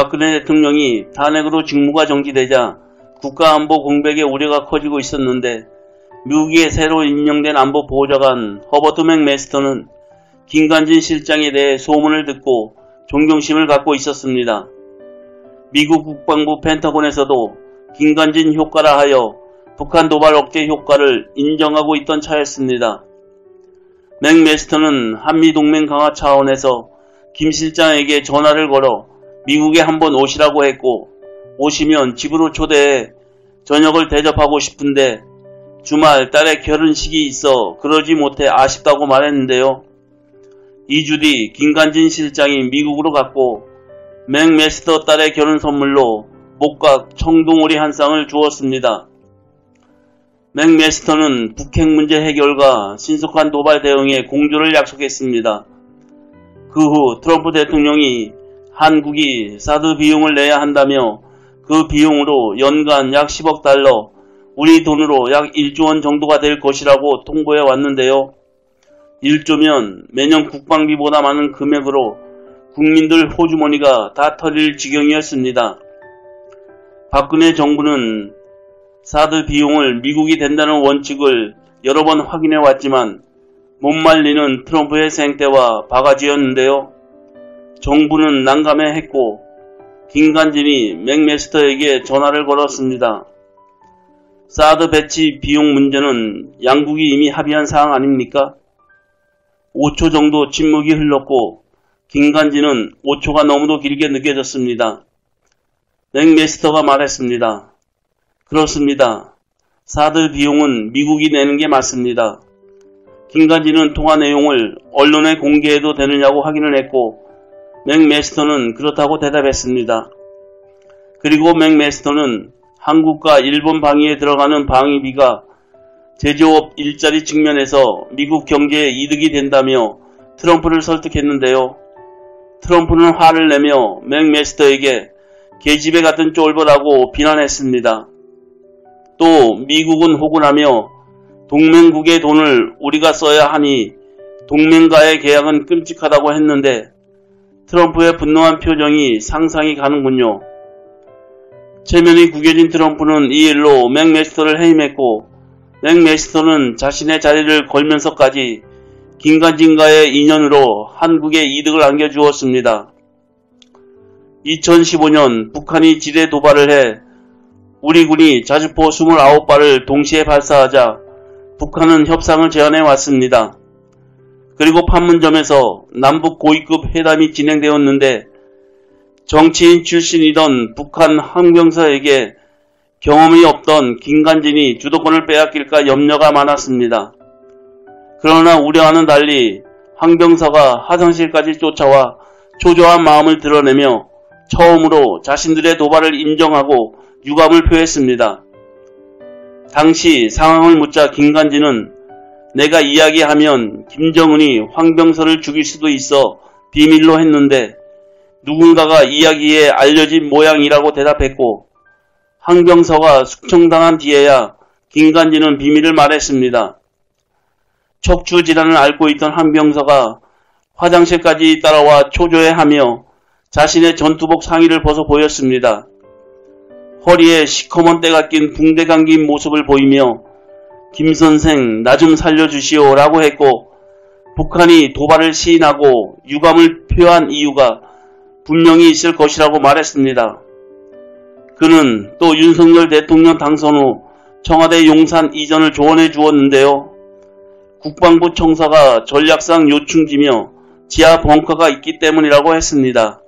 박근혜 대통령이 탄핵으로 직무가 정지되자 국가안보 공백의 우려가 커지고 있었는데 미국의 새로 임명된 안보보좌관 허버트 맥메스터는 김관진 실장에 대해 소문을 듣고 존경심을 갖고 있었습니다. 미국 국방부 펜타곤에서도 김관진 효과라 하여 북한 도발 억제 효과를 인정하고 있던 차였습니다. 맥메스터는 한미동맹 강화 차원에서 김 실장에게 전화를 걸어 미국에 한번 오시라고 했고, 오시면 집으로 초대해 저녁을 대접하고 싶은데 주말 딸의 결혼식이 있어 그러지 못해 아쉽다고 말했는데요. 2주 뒤 김관진 실장이 미국으로 갔고 맥메스터 딸의 결혼 선물로 목각 청둥오리 한 쌍을 주었습니다. 맥메스터는 북핵 문제 해결과 신속한 도발 대응에 공조를 약속했습니다. 그 후 트럼프 대통령이 한국이 사드 비용을 내야 한다며 그 비용으로 연간 약 10억 달러, 우리 돈으로 약 1조 원 정도가 될 것이라고 통보해 왔는데요. 1조면 매년 국방비보다 많은 금액으로 국민들 호주머니가 다 털릴 지경이었습니다. 박근혜 정부는 사드 비용을 미국이 된다는 원칙을 여러 번 확인해 왔지만 못 말리는 트럼프의 생떼와 바가지였는데요. 정부는 난감해했고 김관진이 맥메스터에게 전화를 걸었습니다. 사드 배치 비용 문제는 양국이 이미 합의한 사항 아닙니까? 5초 정도 침묵이 흘렀고 김관진은 5초가 너무도 길게 느껴졌습니다. 맥메스터가 말했습니다. 그렇습니다. 사드 비용은 미국이 내는 게 맞습니다. 김관진은 통화 내용을 언론에 공개해도 되느냐고 확인을 했고 맥메스터는 그렇다고 대답했습니다. 그리고 맥메스터는 한국과 일본 방위에 들어가는 방위비가 제조업 일자리 측면에서 미국 경제에 이득이 된다며 트럼프를 설득했는데요. 트럼프는 화를 내며 맥메스터에게 계집애 같은 쫄보라고 비난했습니다. 또 미국은 호구라며 동맹국의 돈을 우리가 써야 하니 동맹과의 계약은 끔찍하다고 했는데 트럼프의 분노한 표정이 상상이 가는군요. 체면이 구겨진 트럼프는 이 일로 맥메스터를 해임했고 맥메스터는 자신의 자리를 걸면서까지 김관진과의 인연으로 한국에 이득을 안겨주었습니다. 2015년 북한이 지뢰 도발을 해 우리 군이 자주포 29발을 동시에 발사하자 북한은 협상을 제안해 왔습니다. 그리고 판문점에서 남북 고위급 회담이 진행되었는데 정치인 출신이던 북한 황병서에게 경험이 없던 김관진이 주도권을 빼앗길까 염려가 많았습니다. 그러나 우려와는 달리 황병서가 화장실까지 쫓아와 초조한 마음을 드러내며 처음으로 자신들의 도발을 인정하고 유감을 표했습니다. 당시 상황을 묻자 김관진은 내가 이야기하면 김정은이 황병서를 죽일 수도 있어 비밀로 했는데 누군가가 이야기에 알려진 모양이라고 대답했고 황병서가 숙청당한 뒤에야 김관진은 비밀을 말했습니다. 척추 질환을 앓고 있던 황병서가 화장실까지 따라와 초조해하며 자신의 전투복 상의를 벗어 보였습니다. 허리에 시커먼 때가 낀 붕대 감긴 모습을 보이며 김선생 나 좀 살려주시오 라고 했고 북한이 도발을 시인하고 유감을 표한 이유가 분명히 있을 것이라고 말했습니다. 그는 또 윤석열 대통령 당선 후 청와대 용산 이전을 조언해 주었는데요. 국방부 청사가 전략상 요충지며 지하 벙커가 있기 때문이라고 했습니다.